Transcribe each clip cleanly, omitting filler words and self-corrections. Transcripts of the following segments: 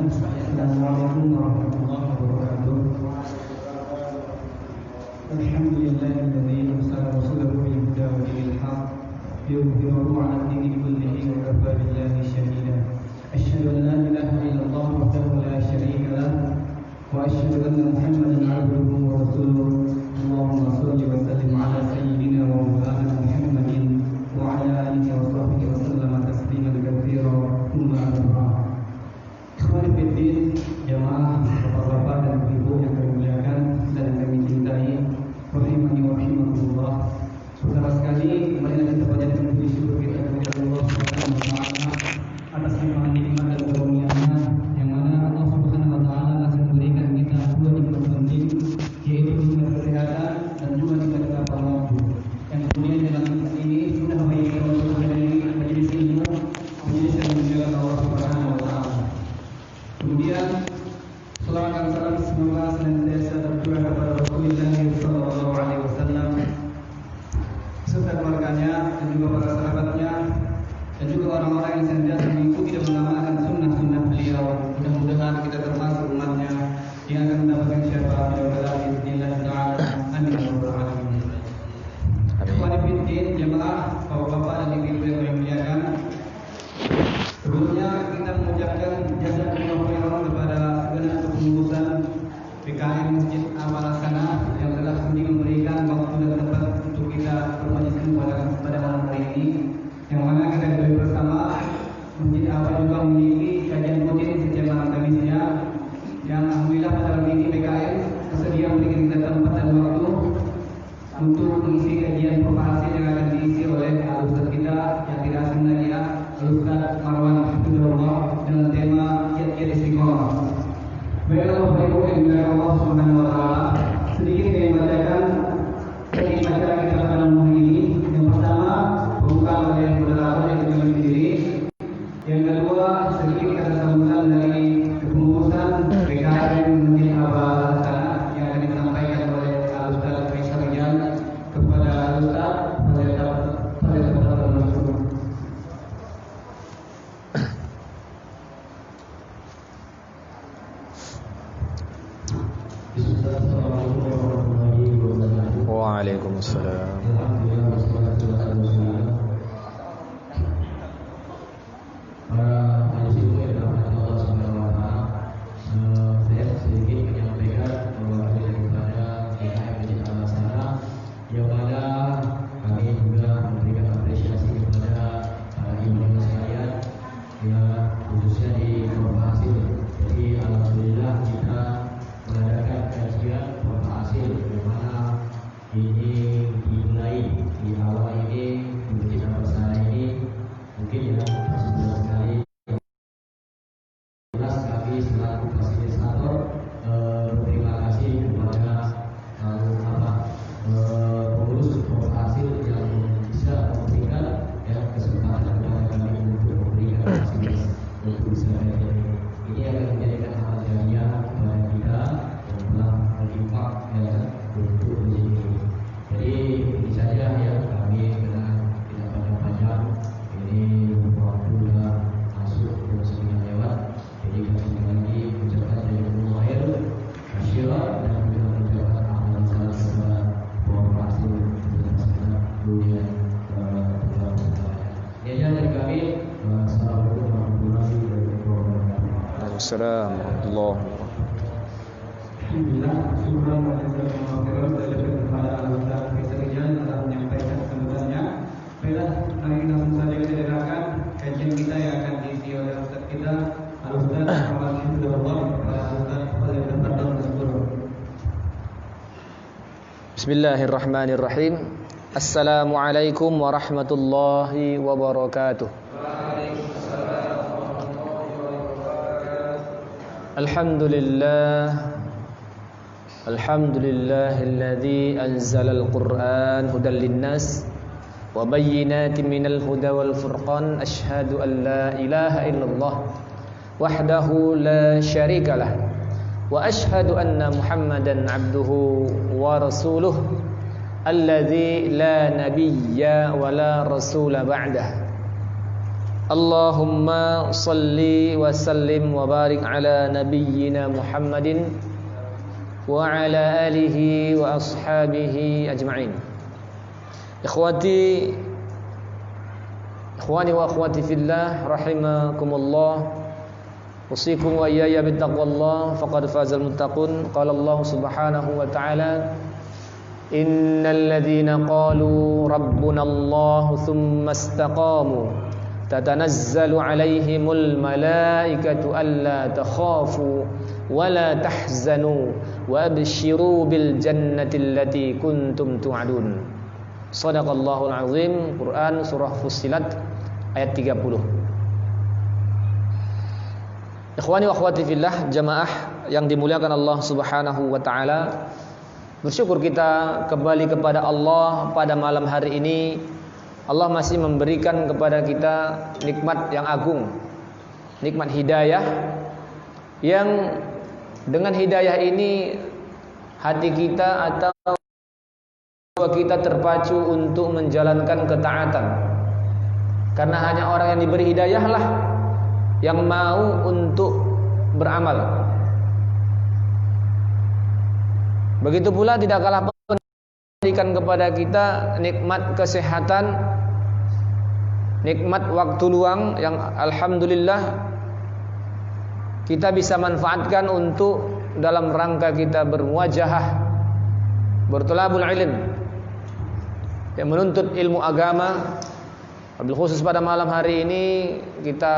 Assalamualaikum warahmatullahi wabarakatuh. Alhamdulillahilladzi arsala rasulahu bil huda wa dinil haqq liyudhhirahu 'ala ad-dini kullihi wa kafaa billahi shahida. Asyhadu an la ilaha illallah wahdahu la syarika lah wa asyhadu anna Muhammadan 'abduhu wa rasuluh. Allahumma shalli wa sallim 'ala sayyidina wa maulana Muhammadin wa 'ala alihi wa sahbihi wa sallama tasliman katsiran. Tsumma amma ba'd. Ikhwan fillah, jamaah bapak-bapak dan ibu yang kami muliakan dan kami cintai, rahimani wa rahimakumullah. Saudara sekali, marilah kita panjatkan puji syukur kita kepada Allah Subhanahu wa taala atas limpahan nikmat dan karunia-Nya yang mana Allah Subhanahu wa taala masih memberikan kita dua nikmat penting, yaitu nikmat kesehatan dan juga nikmat kelaparan waktu. Yang kemudian dalam nikmat ini sudah bagi kita untuk menghadiri majelis ilmu, majelis yang dimuliakan Allah Subhanahu wa taala. Kemudian salawat dan salam semoga senantiasa tercurah kepada Rasulullah sallallahu alaihi wasallam serta keluarganya dan juga para sahabatnya dan juga orang-orang yang senantiasa mengikuti dan mengamalkan sunnah-sunnah beliau. Mudah-mudahan kita termasuk umatnya yang akan mendapatkan syafaat beliau kelak bismillah taala. Amin ya rabbal alamin. Ikhwan fillah, jemaah, bapak-bapak dan ibu-ibu yang kami muliakan. Sebelumnya kita mengucapkan jazakallahu khairan kepada segenap kepengurusan PKM Masjid Amal Hasanah yang telah sudi memberikan waktu dan tempat untuk kita bermajelis pada malam hari ini. Yang mana kita ketahui bersama Masjid Amal juga memiliki kajian rutin setiap malam Kamisnya. Yang alhamdulillah pada hari ini PKM bersedia memberikan kita tempat dan waktu untuk mengisi kajian propagasi yang akan diisi oleh al-ustaz kita yang tidak asing lagi ya, Al-Ustaz Marwan Hafizahullah dengan tema Yat-Yat Istiqomah. Baiklah Bapak Ibu yang dimuliakan Allah Subhanahu wa taala, sedikit saya bacakan teks acara kita pada malam hari ini. Yang pertama, pembukaan oleh moderator yang kita sendiri. Yang kedua, sedikit kata sambutan dari kepengurusan PKM Masjid Amal Hasanah yang akan disampaikan oleh Al-Ustaz Faisal Rijan kepada Al-Ustaz Waalaikumsalam. Saya sedikit menyampaikan bahwa daripada PKM Masjid Amal Hasanah yang mana kami juga memberikan apresiasi kepada ibu-ibu sekalian, ya khususnya di Provinsi. Jadi alhamdulillah kita mengadakan kajian Provinsi di mana ini dimulai di awal ini di Masjid Amal Hasanah ini mungkin ya sebulan sekali. Kami selaku fasilitator berterima kasih kepada pengurus hasil yang bisa memberikan ya kesempatan kepada kami untuk memberikan hasil untuk bisa ini akan menjadikan amal jariah kepada kita yang telah berinfak ya untuk menjadi ini. Jadi ini saja ya kami dengan tidak panjang-panjang ini waktu sudah masuk ke sembilan lewat. Jadi kami sekali lagi mengucapkan jazakumullah khair, masyaallah dan juga mengucapkan amalan salam kepada Bapak Hasil dan dunia ini aja dari kami. Assalamualaikum warahmatullahi wabarakatuh. Waalaikumsalam warahmatullahi wabarakatuh. Alhamdulillah, syukur dan kepada Al-Ustaz Faisal Rijan telah menyampaikan sambutannya. Baiklah, hari ini langsung saja kita dengarkan kajian kita yang akan diisi oleh Ustaz kita Al-Ustaz Marwan Hafizahullah kepada Al-Ustaz Fadil Tafadhol Masbur. Bismillahirrahmanirrahim. Assalamualaikum warahmatullahi wabarakatuh. Waalaikumsalam warahmatullahi wabarakatuh. Alhamdulillahilladzi anzalal Qur'an hudan linnas wa bayyinatin minal huda wal furqan. Asyhadu an la ilaha illallah wahdahu la syarikalah wa asyhadu anna Muhammadan abduhu wa rasuluh alladzi la nabiyya wa la rasula ba'dah. Allahumma salli wa sallim wa barik ala nabiyyina Muhammadin wa ala alihi wa ashabihi ajma'in. Ikhwani wa akhwati fillah rahimakumullah. Usikum wa iyaya bittaqwallah faqad fazal muttaqun. Qala Allah subhanahu wa ta'ala: Innal ladzina qalu rabbuna Allah tsumma istaqamu tatanazzalu 'alaihimul malaikatu alla takhafu wa la tahzanu wa abshiru bil jannati allati kuntum tu'adun. Shadaqallahul azim. Quran surah Fussilat ayat 30. Ikhwani wa akhwati fillah, jamaah yang dimuliakan Allah Subhanahu wa taala, bersyukur kita kembali kepada Allah pada malam hari ini. Allah masih memberikan kepada kita nikmat yang agung, nikmat hidayah, yang dengan hidayah ini hati kita atau kita terpacu untuk menjalankan ketaatan. Karena hanya orang yang diberi hidayah lah yang mau untuk beramal. Begitu pula tidak kalah memberikan kepada kita nikmat kesehatan, nikmat waktu luang yang alhamdulillah kita bisa manfaatkan untuk dalam rangka kita bermuajahah, bertolabul ilm, yang menuntut ilmu agama. Wabil khusus pada malam hari ini kita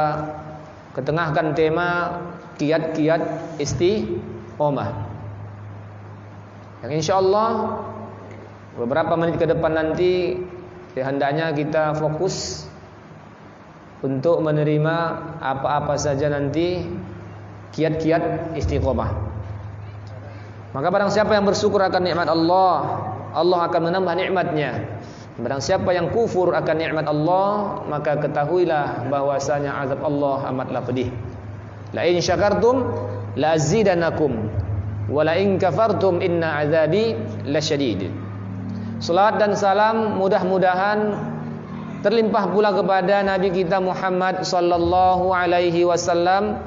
ketengahkan tema kiat-kiat istiqomah, yang insyaallah beberapa menit ke depan nanti hendaknya kita fokus untuk menerima apa-apa saja nanti kiat-kiat istiqomah. Maka barang siapa yang bersyukur akan nikmat Allah, Allah akan menambah nikmatnya. Barang siapa yang kufur akan nikmat Allah, maka ketahuilah bahwasanya azab Allah amatlah pedih. La in syakartum la azidanakum wa la in kafartum inna azabi lasyadid. Salat dan salam mudah-mudahan terlimpah pula kepada Nabi kita Muhammad sallallahu alaihi wasallam.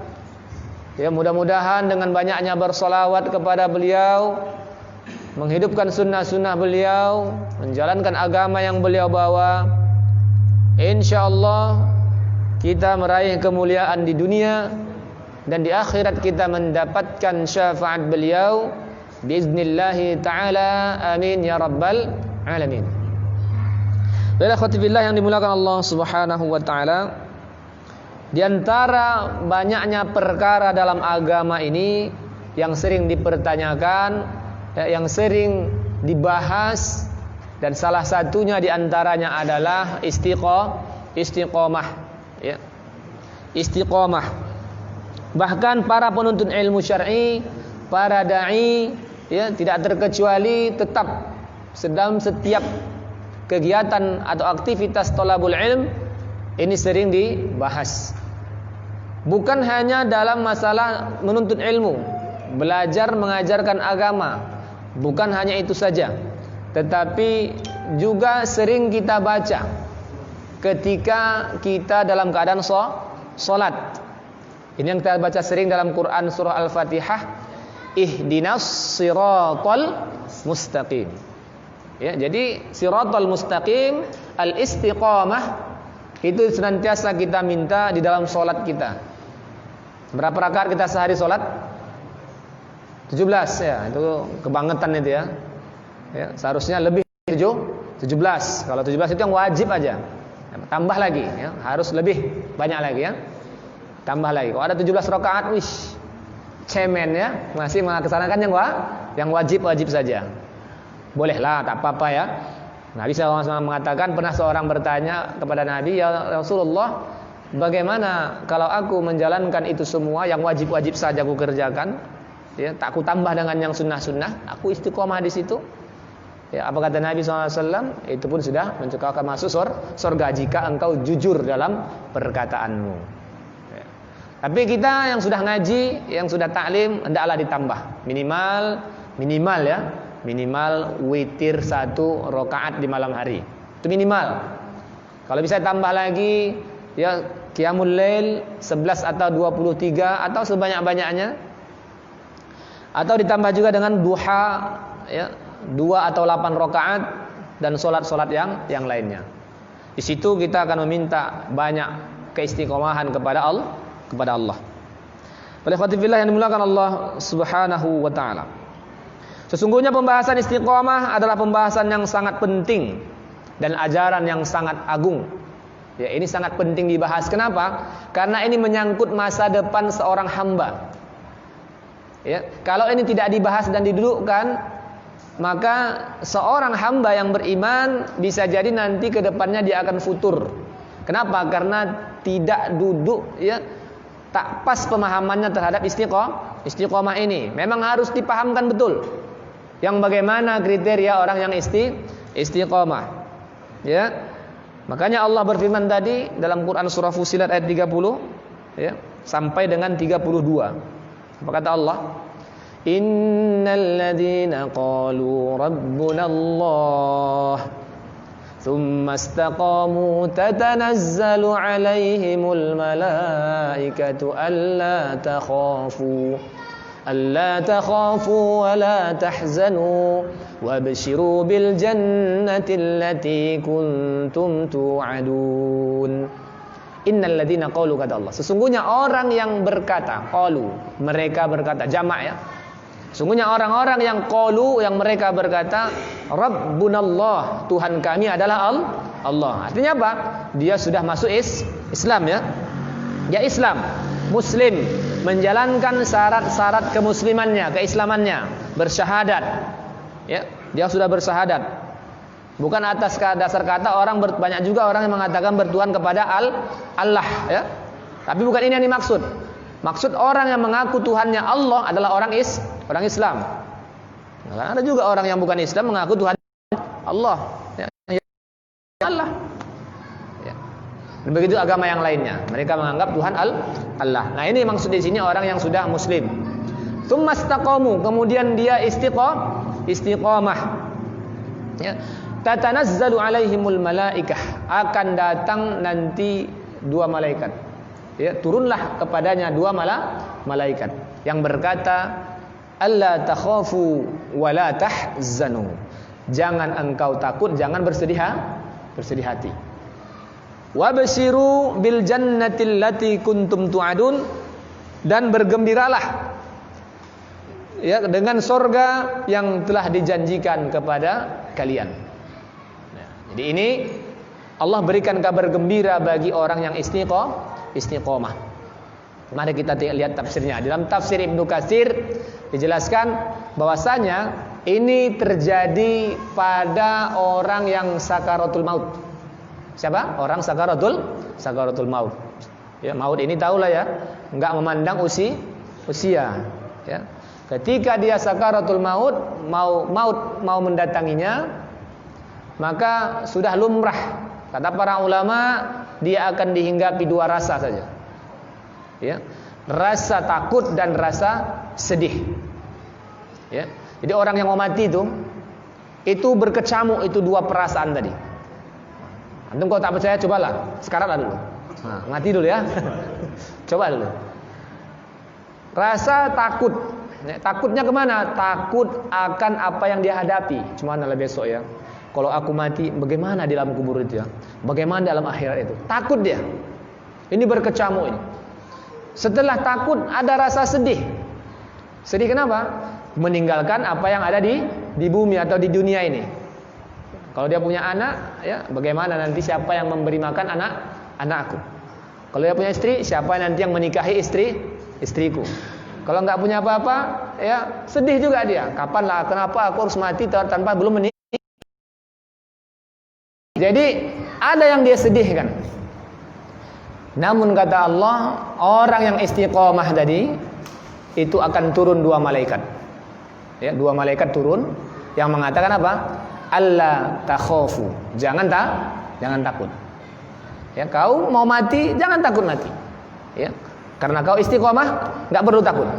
Ya, mudah-mudahan dengan banyaknya bersolawat kepada beliau, menghidupkan sunnah-sunnah beliau, menjalankan agama yang beliau bawa, insyaallah kita meraih kemuliaan di dunia, dan di akhirat kita mendapatkan syafaat beliau biiznillahi ta'ala. Amin ya rabbal alamin. Baiklah khotibillah yang dimuliakan Allah Subhanahu wa taala, di antara banyaknya perkara dalam agama ini yang sering dipertanyakan, yang sering dibahas, dan salah satunya di antaranya adalah istiqomah, ya. Istiqomah. Bahkan para penuntut ilmu syar'i, para dai, ya, tidak terkecuali tetap sedang setiap kegiatan atau aktivitas thalabul ilm ini sering dibahas. Bukan hanya dalam masalah menuntut ilmu, belajar mengajarkan agama, bukan hanya itu saja, tetapi juga sering kita baca ketika kita dalam keadaan salat. Ini yang kita baca sering dalam Quran surah Al-Fatihah, ihdinas siratal mustaqim. Ya, jadi siratal mustaqim, al-istiqamah itu senantiasa kita minta di dalam salat kita. Berapa rakaat kita sehari salat? 17, ya, itu kebangetan itu ya. Ya, seharusnya lebih 17. Kalau 17 itu yang wajib aja. Tambah lagi ya, harus lebih banyak lagi ya. Tambah lagi. Kalau ada 17 rakaat, wish, cemen ya, masih melaksanakan yang wajib-wajib saja. Bolehlah, tak apa-apa ya. Nabi SAW mengatakan, pernah seorang bertanya kepada Nabi, ya Rasulullah, bagaimana kalau aku menjalankan itu semua yang wajib-wajib saja aku kerjakan, ya, tak aku tambah dengan yang sunnah-sunnah, aku istiqomah di situ. Ya, apa kata Nabi SAW? Itu pun sudah mencukupi masuk surga jika engkau jujur dalam perkataanmu. Ya. Tapi kita yang sudah ngaji, yang sudah taklim, hendaklah ditambah minimal ya, minimal witir 1 rakaat di malam hari. Itu minimal. Kalau bisa tambah lagi, ya qiyamul lail 11 atau 23 atau sebanyak-banyaknya, atau ditambah juga dengan duha ya 2 atau 8 rakaat dan solat-solat yang lainnya. Di situ kita akan meminta banyak keistiqomahan kepada Allah. Oleh khatifillah yang dimulakan Allah Subhanahu wa taala. Sesungguhnya pembahasan istiqomah adalah pembahasan yang sangat penting dan ajaran yang sangat agung. Ya, ini sangat penting dibahas. Kenapa? Karena ini menyangkut masa depan seorang hamba. Ya, kalau ini tidak dibahas dan didudukkan, maka seorang hamba yang beriman bisa jadi nanti ke depannya dia akan futur. Kenapa? Karena tidak duduk, ya, tak pas pemahamannya terhadap istiqomah ini. Memang harus dipahamkan betul. Yang bagaimana kriteria orang yang istiqomah. Ya. Makanya Allah berfirman tadi dalam Quran surah Fussilat ayat 30 ya, sampai dengan 32. Apa kata Allah? Innal ladzina qalu rabbuna Allah thumma istaqamu tatanazzalu alaihimul malaikatu alla takhafu wa la tahzanu wabshiru bil jannati allati kuntum tu'adun. Innal ladzina qalu, kata Allah, sesungguhnya orang yang berkata, qalu, mereka berkata, jamak ya. Sesungguhnya orang-orang yang qalu, yang mereka berkata, Rabbunallah, Tuhan kami adalah Allah. Artinya apa? Dia sudah masuk Islam ya. Ya Islam, Muslim, menjalankan syarat-syarat kemuslimannya, keislamannya, bersyahadat. Ya, dia sudah bersyahadat. Bukan atas dasar kata orang banyak juga orang yang mengatakan bertuhan kepada Allah ya. Tapi bukan ini yang dimaksud. Maksud orang yang mengaku Tuhannya Allah adalah orang Islam. Nah, ada juga orang yang bukan Islam mengaku Tuhan Allah ya. Allah. Ya. Dan begitu agama yang lainnya. Mereka menganggap Tuhan Allah. Nah, ini maksud di sini orang yang sudah muslim. Tsumastaqamu, kemudian dia istiqomah. Ya. Tatanazzalu alaihimul malaikah, akan datang nanti 2 malaikat. Ya, turunlah kepadanya 2 malaikat yang berkata, alla takhafu wa la tahzanu. Jangan engkau takut, jangan bersedih hati. Wabshiru bil jannati allati kuntum tu'adun, dan bergembiralah ya dengan surga yang telah dijanjikan kepada kalian. Nah, jadi ini Allah berikan kabar gembira bagi orang yang istiqomah. Mari kita lihat tafsirnya. Dalam tafsir Ibnu Katsir dijelaskan bahwasanya ini terjadi pada orang yang sakaratul maut. Siapa? Orang sakaratul maut. Ya, maut ini tahulah ya, enggak memandang usia, ya. Ketika dia sakaratul maut, mau mendatanginya, maka sudah lumrah. Kata para ulama, dia akan dihinggapi 2 rasa saja. Ya. Rasa takut dan rasa sedih. Ya. Jadi orang yang mau mati itu berkecamuk itu 2 perasaan tadi. Antum kalau tak percaya cobalah, sekarang dulu. Nah, mati dulu ya. Coba dulu. Rasa takut. Takutnya kemana? Takut akan apa yang dia hadapi. Cuma nanti besok ya. Kalau aku mati, bagaimana di dalam kubur itu ya? Bagaimana dalam akhirat itu? Takut dia. Ini berkecamuk ini. Setelah takut ada rasa sedih. Sedih kenapa? Meninggalkan apa yang ada di bumi atau di dunia ini. Kalau dia punya anak, ya bagaimana nanti siapa yang memberi makan anakku? Kalau dia punya istri, siapa nanti yang menikahi istriku? Kalau nggak punya apa-apa, ya sedih juga dia. Kapanlah? Kenapa aku harus mati tanpa belum menikah? Jadi ada yang dia sedihkan. Namun kata Allah, orang yang istiqomah tadi itu akan turun 2 malaikat. Ya, 2 malaikat turun yang mengatakan apa? Alla takhafu. Jangan takut. Ya, kau mau mati, jangan takut mati. Ya. Karena kau istiqomah, enggak perlu takut.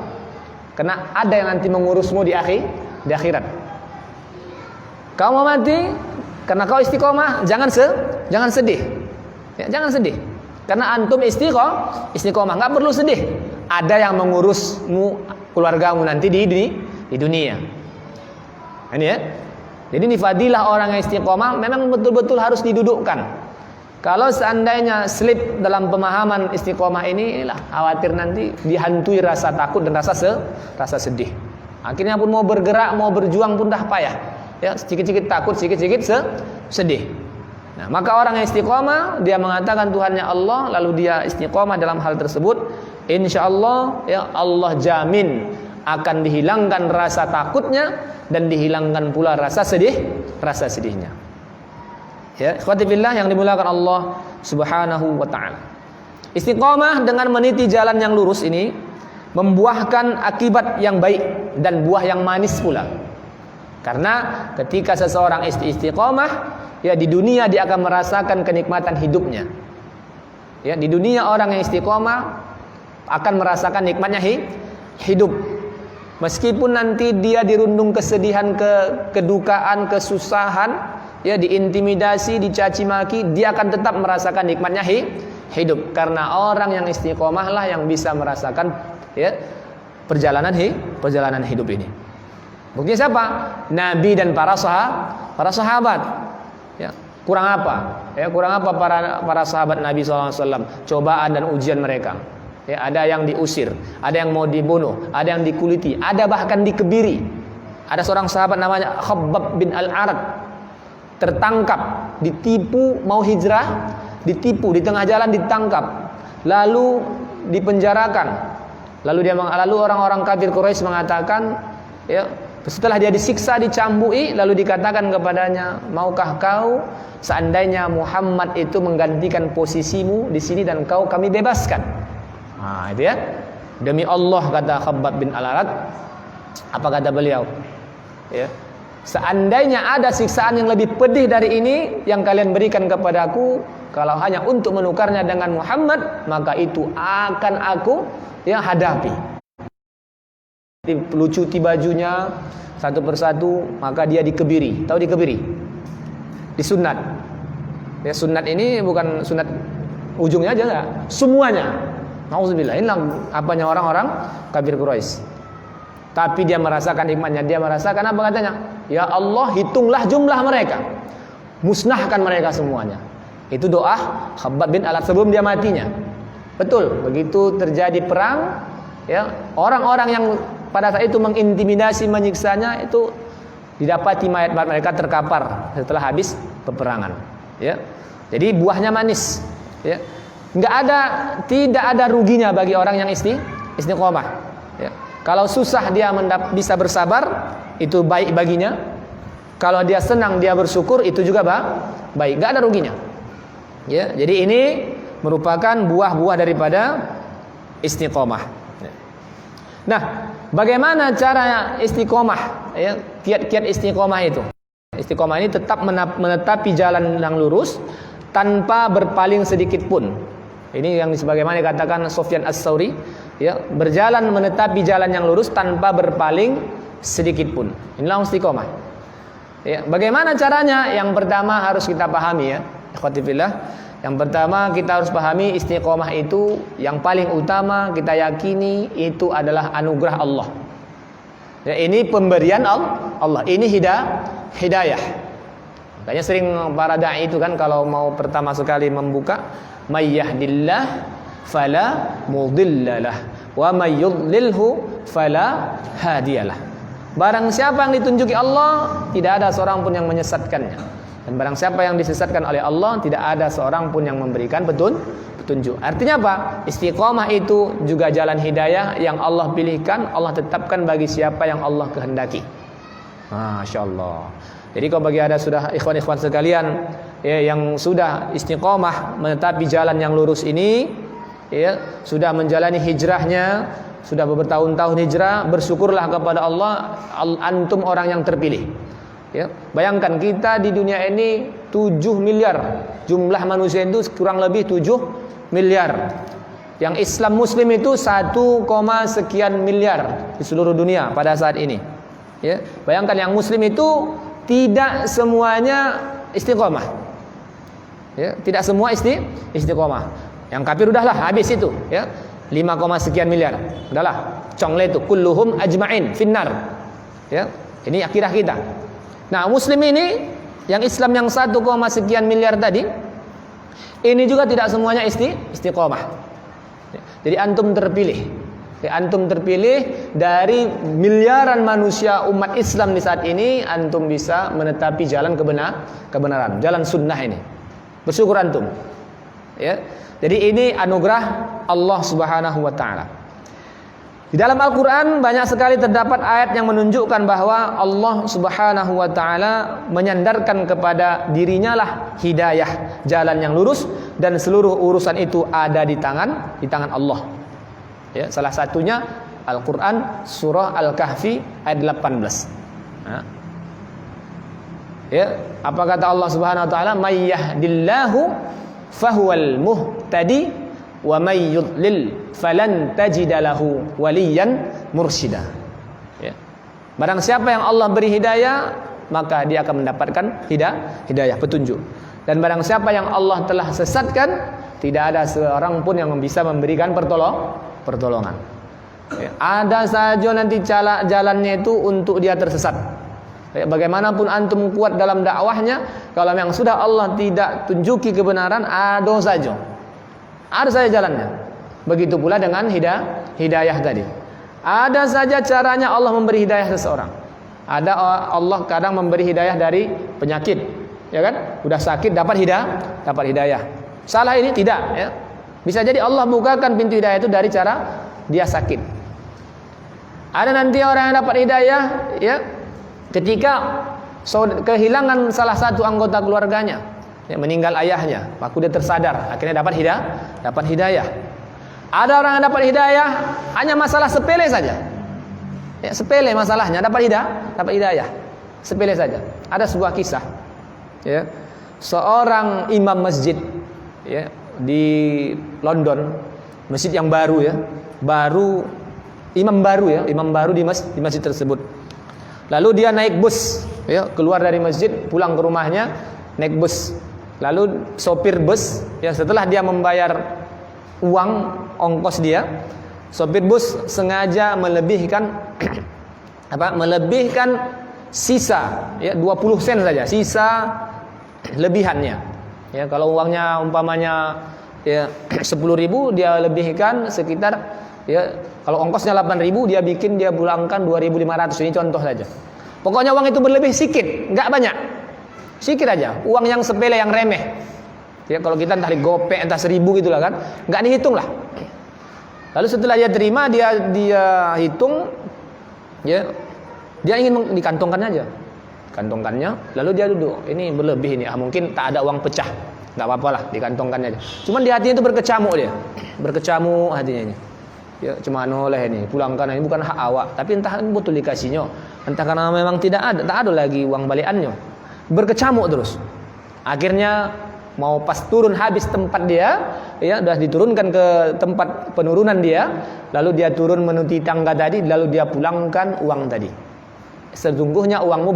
Karena ada yang nanti mengurusmu di akhirat. Kau mau mati, karena kau istiqomah, jangan sedih. Ya, jangan sedih. Karena antum istiqomah, nggak perlu sedih. Ada yang mengurusmu, keluargamu nanti di dunia. Ini ya. Jadi ini fadilah orang yang istiqomah memang betul-betul harus didudukkan. Kalau seandainya slip dalam pemahaman istiqomah ini, inilah khawatir nanti dihantui rasa takut dan rasa sedih. Akhirnya pun mau bergerak, mau berjuang pun dah payah. Ya, sedikit-sedikit takut, sedikit-sedikit sedih. Nah, maka orang yang istiqomah, dia mengatakan Tuhannya Allah, lalu dia istiqomah dalam hal tersebut, insyaallah ya Allah jamin akan dihilangkan rasa takutnya dan dihilangkan pula rasa sedihnya. Ya, ikhwati fillah yang dimuliakan Allah Subhanahu wa taala. Istiqomah dengan meniti jalan yang lurus ini membuahkan akibat yang baik dan buah yang manis pula. Karena ketika seseorang istiqomah, ya di dunia dia akan merasakan kenikmatan hidupnya. Ya, di dunia orang yang istiqomah akan merasakan nikmatnya hidup. Meskipun nanti dia dirundung kesedihan, kedukaan, kesusahan, ya diintimidasi, dicaci maki, dia akan tetap merasakan nikmatnya hidup. Karena orang yang istiqomah lah yang bisa merasakan ya perjalanan hidup ini. Buktinya siapa? Nabi dan para sahabat. Ya, kurang apa? Ya, kurang apa para sahabat Nabi SAW? Cobaan dan ujian mereka. Ya, ada yang diusir, ada yang mau dibunuh, ada yang dikuliti, ada bahkan dikebiri. Ada seorang sahabat namanya Khabbab bin Al-Arat, tertangkap, ditipu mau hijrah, ditipu di tengah jalan ditangkap, lalu dipenjarakan. Lalu orang-orang kafir Quraisy mengatakan, ya, setelah dia disiksa, dicambui, lalu dikatakan kepadanya, maukah kau seandainya Muhammad itu menggantikan posisimu di sini dan kami bebaskan? Nah, itu ya. Demi Allah, kata Khabbab bin Al-Arat, apa kata beliau? Ya. Seandainya ada siksaan yang lebih pedih dari ini yang kalian berikan kepadaku, kalau hanya untuk menukarnya dengan Muhammad, maka itu akan aku ya hadapi. Lucuti bajunya satu persatu, maka dia dikebiri. Tahu dikebiri? Disunat. Ya, sunat ini bukan sunat ujungnya aja, enggak. Semuanya. Nauzubillah, inilah apanya orang-orang kafir Quraisy. Tapi dia merasakan nikmatnya, dia merasakan apa katanya? Ya Allah, hitunglah jumlah mereka, musnahkan mereka semuanya. Itu doa Khabbab bin Al-Arat sebelum dia matinya. Betul, begitu terjadi perang, ya orang-orang yang pada saat itu mengintimidasi, menyiksanya itu didapati mayat-mayat mereka terkapar setelah habis peperangan. Ya, jadi buahnya manis. Ya. Tidak ada ruginya bagi orang yang istiqomah. Ya. Kalau susah dia bisa bersabar, itu baik baginya. Kalau dia senang dia bersyukur, itu juga baik. Gak ada ruginya. Ya, jadi ini merupakan buah-buah daripada istiqomah. Ya. Nah, bagaimana cara istiqomah? Ya, kiat-kiat istiqomah itu. Istiqomah ini tetap menetapi jalan yang lurus tanpa berpaling sedikit pun. Ini yang sebagaimana dikatakan Sufyan Ats-Tsauri, ya, berjalan menetapi jalan yang lurus tanpa berpaling sedikit pun. Inilah istiqomah. Ya, bagaimana caranya? Yang pertama harus kita pahami ya, ikhwati fillah. Yang pertama kita harus pahami istiqomah itu yang paling utama kita yakini itu adalah anugerah Allah. Ya, ini pemberian Allah. Ini hidayah. Makanya sering para dai itu kan kalau mau pertama sekali membuka, may yahdillah fala mudhillalah wa may yudlilhu fala hadiyalah. Barang siapa yang ditunjuki Allah, tidak ada seorang pun yang menyesatkannya. Dan barang siapa yang disesatkan oleh Allah, tidak ada seorang pun yang memberikan petunjuk. Artinya apa? Istiqomah itu juga jalan hidayah yang Allah pilihkan, Allah tetapkan bagi siapa yang Allah kehendaki. Masya Allah. Jadi kalau bagi ada sudah ikhwan-ikhwan sekalian ya, yang sudah istiqomah menetapi jalan yang lurus ini, ya, sudah menjalani hijrahnya, sudah bertahun-tahun hijrah, bersyukurlah kepada Allah, antum orang yang terpilih. Ya, bayangkan kita di dunia ini 7 miliar, jumlah manusia itu kurang lebih 7 miliar. Yang Islam Muslim itu 1, sekian miliar di seluruh dunia pada saat ini. Ya, bayangkan yang Muslim itu tidak semuanya istiqomah. Ya, tidak semua istiqomah. Yang kafir udahlah habis itu, ya. 5, sekian miliar. Udahlah, congle itu kulluhum ajma'in finnar. Ya. Ini akidah kita. Nah, muslim ini yang Islam yang 1, sekian miliar tadi, ini juga tidak semuanya istiqomah. Jadi antum terpilih. Antum terpilih dari miliaran manusia umat Islam di saat ini, antum bisa menetapi jalan kebenaran, jalan sunnah ini. Bersyukur antum. Ya. Jadi ini anugerah Allah Subhanahu wa taala. Di dalam Al-Qur'an banyak sekali terdapat ayat yang menunjukkan bahwa Allah Subhanahu wa taala menyandarkan kepada dirinya lah hidayah, jalan yang lurus, dan seluruh urusan itu ada di tangan Allah. Ya, salah satunya Al-Qur'an surah Al-Kahfi ayat 18. Ya, apa kata Allah Subhanahu wa taala? May yahdillahu fahuwal muhtadi wa may yudlil falan tajida lahu waliyan mursyida. Ya. Barang siapa yang Allah beri hidayah, maka dia akan mendapatkan hidayah, petunjuk. Dan barang siapa yang Allah telah sesatkan, tidak ada seorang pun yang bisa memberikan pertolongan. Ya. Ada saja nanti jalannya itu untuk dia tersesat. Ya, bagaimanapun antum kuat dalam dakwahnya, kalau yang sudah Allah tidak tunjuki kebenaran, ada saja jalannya. Begitu pula dengan hidayah tadi. Ada saja caranya Allah memberi hidayah seseorang. Ada Allah kadang memberi hidayah dari penyakit, ya kan? Udah sakit dapat hidayah. Salah ini tidak, ya. Bisa jadi Allah bukakan pintu hidayah itu dari cara dia sakit. Ada nanti orang yang dapat hidayah, ya, ketika kehilangan salah satu anggota keluarganya, ya, meninggal ayahnya, maka dia tersadar, akhirnya dapat hidayah. Ada orang yang dapat hidayah hanya masalah sepele saja, ya, sepele masalahnya dapat hidayah, sepele saja. Ada sebuah kisah, ya, seorang imam masjid, ya, di London, masjid yang baru, ya, imam baru di masjid tersebut. Lalu dia naik bus, ya, keluar dari masjid, pulang ke rumahnya, naik bus. Lalu sopir bus, ya, setelah dia membayar uang ongkos dia, sopir bus sengaja melebihkan sisa, ya, 20 sen saja, sisa lebihannya. Ya, kalau uangnya umpamanya, ya, 10.000, dia lebihkan sekitar, ya, kalau ongkosnya 8.000, dia pulangkan 2.500. Ini contoh saja. Pokoknya uang itu berlebih sedikit, enggak banyak. Sedikit aja, uang yang sepele, yang remeh. Ya, kalau kita entah digopek, entah 1.000 gitulah kan, enggak dihitung lah. Lalu setelah dia terima, dia hitung, ya, dia ingin dikantongkan aja. Kantongkannya, lalu dia duduk. Ini berlebih ini, mungkin tak ada uang pecah. Enggak apa-apa lah, dikantongkannya aja. Cuman di hatinya itu berkecamuk hatinya ini. Ya, cuma oleh ini, pulangkan, ini bukan hak awak, tapi entah betul dikasihnya, entah karena memang tak ada lagi uang balikannya. Berkecamuk terus. Akhirnya mau pas turun habis tempat dia, ya, sudah diturunkan ke tempat penurunan dia, lalu dia turun menuju tangga tadi, lalu dia pulangkan uang tadi. Sesungguhnya uangmu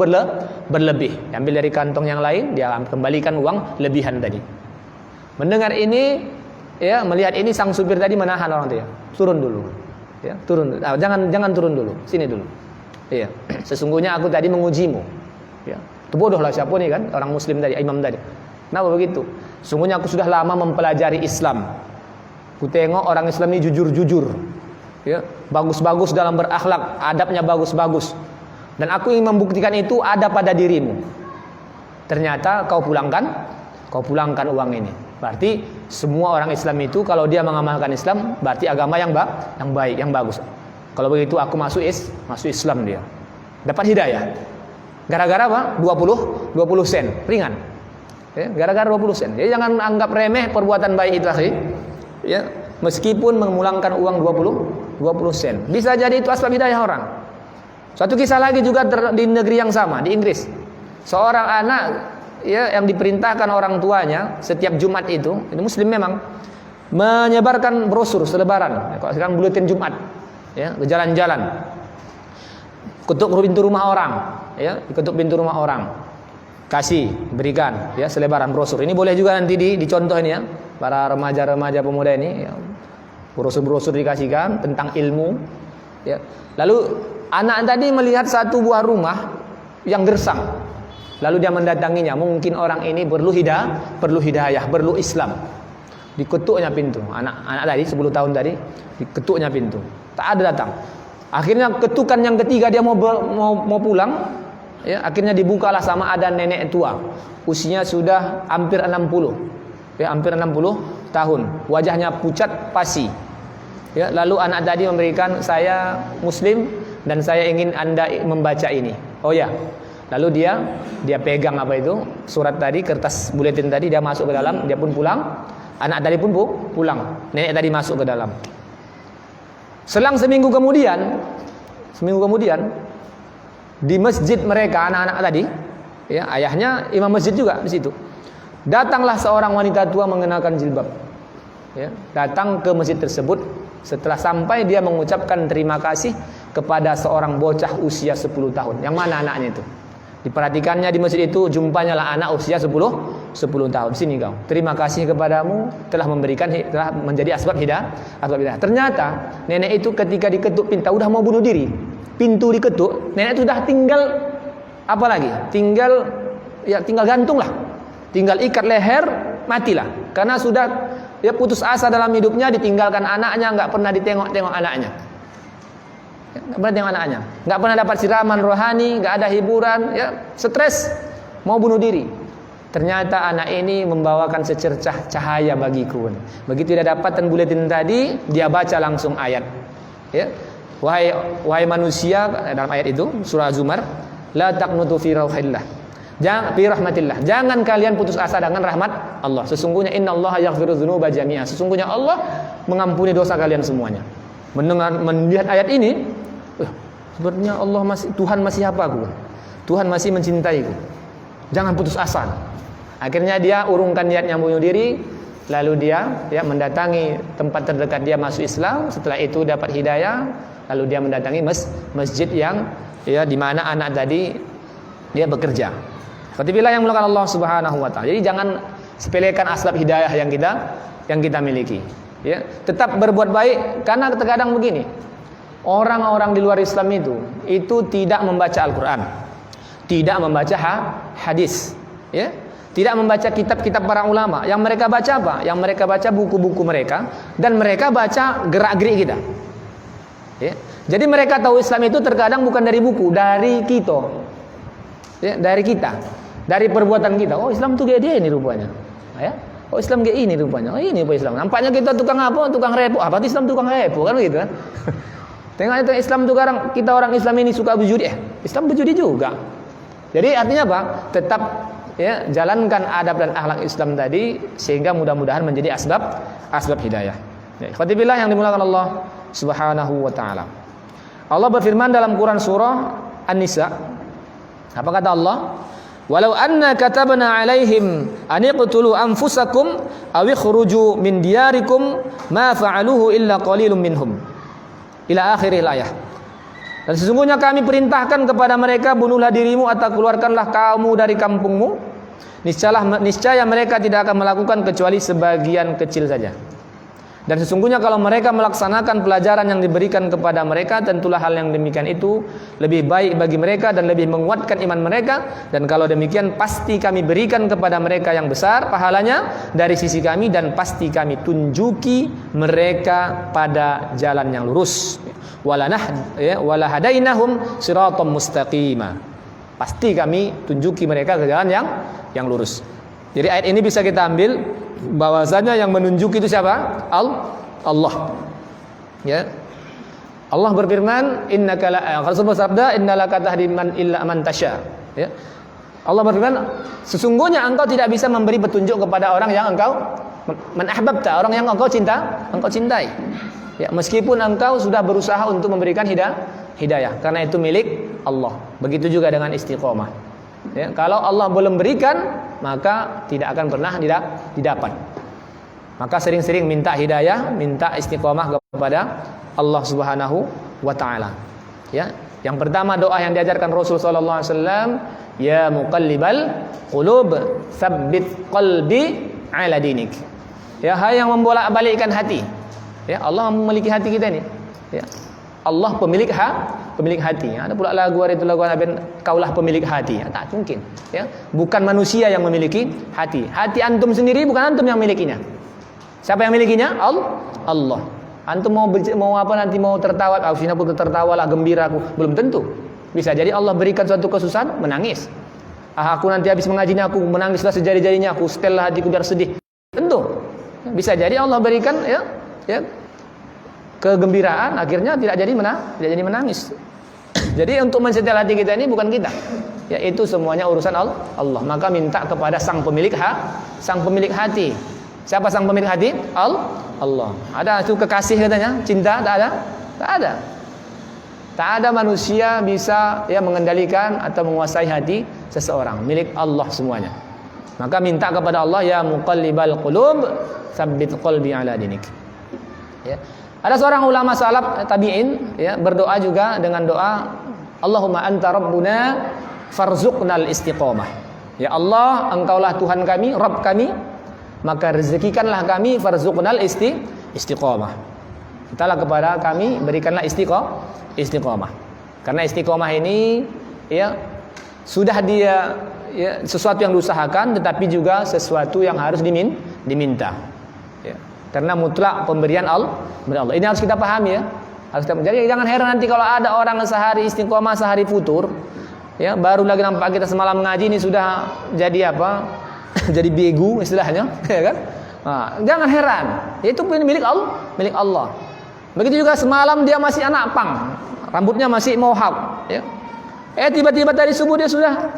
berlebih. Ambil dari kantong yang lain, dia kembalikan uang lebihan tadi. Mendengar ini, ya, melihat ini, sang supir tadi menahan orang itu, ya. Turun dulu. Ya, turun. Nah, jangan turun dulu. Sini dulu. Iya. Sesungguhnya aku tadi mengujimu. Ya. Itu bodohlah siapa nih kan, orang muslim tadi, imam tadi. Kenapa begitu? Sungguhnya aku sudah lama mempelajari Islam. Ku tengok orang Islam ini jujur-jujur, ya, bagus-bagus dalam berakhlak, adabnya bagus-bagus. Dan aku ingin membuktikan itu ada pada dirimu. Ternyata kau pulangkan uang ini. Berarti semua orang Islam itu kalau dia mengamalkan Islam, berarti agama yang baik, yang bagus. Kalau begitu aku masuk Islam dia. Dapat hidayah. Gara-gara apa? 20 sen, ringan. Ya, gara-gara 20 sen. Jadi jangan anggap remeh perbuatan baik itu, akhi. Ya, meskipun memulangkan uang 20 sen. Bisa jadi itu asbab hidayah orang. Suatu kisah lagi juga di negeri yang sama, di Inggris. Seorang anak, ya, yang diperintahkan orang tuanya setiap Jumat itu muslim memang, menyebarkan brosur selebaran. Kalau sekarang buletin Jumat, ya, berjalan-jalan, ketuk pintu rumah orang, ya, ketuk pintu rumah orang. kasih, berikan ya selebaran brosur. Ini boleh juga nanti dicontoh ini ya, para remaja-remaja pemuda ini ya, brosur-brosur dikasihkan tentang ilmu ya. Lalu anak tadi melihat satu buah rumah yang gersang, lalu dia mendatanginya. Mungkin orang ini perlu hidayah, perlu Islam. Diketuknya pintu. Anak tadi 10 tahun tadi diketuknya pintu, tak ada datang. Akhirnya ketukan yang ketiga dia mau pulang. Ya, akhirnya dibukalah sama ada nenek tua, usianya sudah hampir 60, ya hampir 60 tahun, wajahnya pucat pasi. Ya, lalu anak tadi memberikan, saya Muslim dan saya ingin Anda membaca ini. Oh ya, lalu dia pegang apa itu surat tadi, kertas buletin tadi, dia masuk ke dalam, dia pun pulang. Anak tadi pun pulang, nenek tadi masuk ke dalam. Selang seminggu kemudian di masjid mereka anak-anak tadi, ya ayahnya imam masjid juga di situ. Datanglah seorang wanita tua mengenakan jilbab. Ya, datang ke masjid tersebut. Setelah sampai dia mengucapkan terima kasih kepada seorang bocah usia 10 tahun. Yang mana anaknya itu? Diperhatikannya di masjid itu, jumpanya lah anak usia 10 tahun. Sini kau. Terima kasih kepadamu telah menjadi asbab hidayah. Ternyata nenek itu ketika diketuk pintu udah mau bunuh diri. Pintu diketuk, nenek itu sudah tinggal apa lagi? Tinggal gantung lah. Tinggal ikat leher, matilah. Karena sudah dia putus asa dalam hidupnya, ditinggalkan anaknya, enggak pernah ditengok-tengok anaknya. Enggak pernah tengok anaknya. Enggak pernah dapat siraman rohani, enggak ada hiburan, ya stres, mau bunuh diri. Ternyata anak ini membawakan secercah cahaya bagiku. Begitu dia dapatkan buletin tadi, dia baca langsung ayat. Ya. Wahai manusia, dalam ayat itu surah Az-Zumar, la taqnutu fi rahmatillah. Jangan kalian putus asa dengan rahmat Allah. Sesungguhnya innallaha yaghfiru dzunuba jami'a. Sesungguhnya Allah mengampuni dosa kalian semuanya. Melihat ayat ini, sebenarnya Tuhan masih apa aku? Tuhan masih mencintaiku. Jangan putus asa. Akhirnya dia urungkan niatnya bunuh diri, lalu dia mendatangi tempat terdekat dia masuk Islam. Setelah itu dapat hidayah, lalu dia mendatangi masjid yang di mana anak tadi dia bekerja. Khatibillah yang mulakan Allah Subhanahu wa taala. Jadi jangan sepelekan asbab hidayah yang kita miliki. Ya, tetap berbuat baik, karena terkadang begini. Orang-orang di luar Islam itu tidak membaca Al-Qur'an, tidak membaca hadis, ya. Tidak membaca kitab-kitab para ulama. Yang mereka baca apa? Yang mereka baca buku-buku mereka, dan mereka baca gerak-gerik kita. Ya. Jadi mereka tahu Islam itu terkadang bukan dari buku, dari kita. Ya, dari kita. Dari perbuatan kita. Oh, Islam tuh kayak dia ini rupanya. Ya. Oh, Islam kayak ini rupanya. Oh, ini apa Islam? Nampaknya kita tukang apa? Tukang repo. Apa itu Islam tukang repo? Kan begitu kan? Tengok itu Islam tuh sekarang, kita orang Islam ini suka berjudi. Islam berjudi juga. Jadi artinya apa? Tetap jalankan adab dan akhlak Islam tadi, sehingga mudah-mudahan menjadi asbab hidayah. Khatibillah yang dimulakan Allah Subhanahu wa taala. Allah berfirman dalam Quran surah An-Nisa. Apa kata Allah? Walau anna katabna alaihim an iqtulu anfusakum aw ikhruju min diyarikum ma fa'aluhu illa qalilun minhum. Ila akhiril ayah. Dan sesungguhnya kami perintahkan kepada mereka, bunuhlah dirimu atau keluarkanlah kamu dari kampungmu. Niscaya mereka tidak akan melakukan kecuali sebagian kecil saja. Dan sesungguhnya kalau mereka melaksanakan pelajaran yang diberikan kepada mereka, tentulah hal yang demikian itu lebih baik bagi mereka dan lebih menguatkan iman mereka. Dan kalau demikian pasti kami berikan kepada mereka yang besar pahalanya dari sisi kami, dan pasti kami tunjuki mereka pada jalan yang lurus. Walahadainahum siratal mustaqima. Pasti kami tunjuki mereka ke jalan yang lurus. Jadi ayat ini bisa kita ambil bahwasanya yang menunjuk itu siapa? Allah. Ya. Allah berfirman, innaka la Rasulullah sabda, innalaka tahdi man illa man tasya. Ya. Allah berfirman, sesungguhnya engkau tidak bisa memberi petunjuk kepada orang yang engkau man ahbabta, orang yang engkau cintai. Ya, meskipun engkau sudah berusaha untuk memberikan hidayah, karena itu milik Allah. Begitu juga dengan istiqomah. Ya, kalau Allah belum berikan, maka tidak akan pernah didapat. Maka sering-sering minta hidayah, minta istiqomah kepada Allah Subhanahu wa taala. Ya, yang pertama doa yang diajarkan Rasul sallallahu alaihi wasallam, Ya muqallibal qulub, tsabbit qalbi ala dinik. Ya, hai yang membolak-balikkan hati. Ya, Allah memiliki hati kita ini. Ya. Allah pemilik hati. Ada pula lagu Nabi, kaulah pemilik hati. Ya, tak mungkin. Ya, bukan manusia yang memiliki hati. Hati antum sendiri bukan antum yang memilikinya. Siapa yang memilikinya? Allah. Antum mau apa nanti, mau tertawa, sini aku tertawa lah, gembira aku, belum tentu. Bisa jadi Allah berikan suatu kesusahan, menangis. Aku nanti habis mengaji ini aku menangislah sejari-jarinya, aku setellah hatiku biar sedih. Tentu. Bisa jadi Allah berikan ya kegembiraan, akhirnya tidak jadi menangis. Jadi untuk mensetel hati kita ini bukan kita. Ya, itu semuanya urusan Allah. Maka minta kepada sang pemilik hati. Siapa sang pemilik hati? Allah. Ada itu kekasih katanya, cinta tak ada? Tak ada. Tak ada manusia bisa mengendalikan atau menguasai hati seseorang. Milik Allah semuanya. Maka minta kepada Allah, ya muqallibal qulub, tsabbit qalbi ala dinik. Ya. Ada seorang ulama salaf tabi'in berdoa juga dengan doa, Allahumma anta rabbuna farzuqnal istiqamah. Ya Allah, engkaulah Tuhan kami, Rabb kami, maka rezekikanlah kami farzuqnal istiqamah. Mintalah kepada kami, berikanlah istiqamah. Karena istiqamah ini sudah dia sesuatu yang diusahakan, tetapi juga sesuatu yang harus diminta. Ya. Karena mutlak pemberian Allah. Ini harus kita pahami ya. Jadi jangan heran nanti kalau ada orang sehari istiqomah, sehari futur, baru lagi nampak kita semalam ngaji ini sudah jadi apa? Jadi begu istilahnya, ya kan? Nah, jangan heran. Itu milik Allah. Begitu juga semalam dia masih anak pang, rambutnya masih mohawk, ya. Tiba-tiba tadi subuh dia sudah,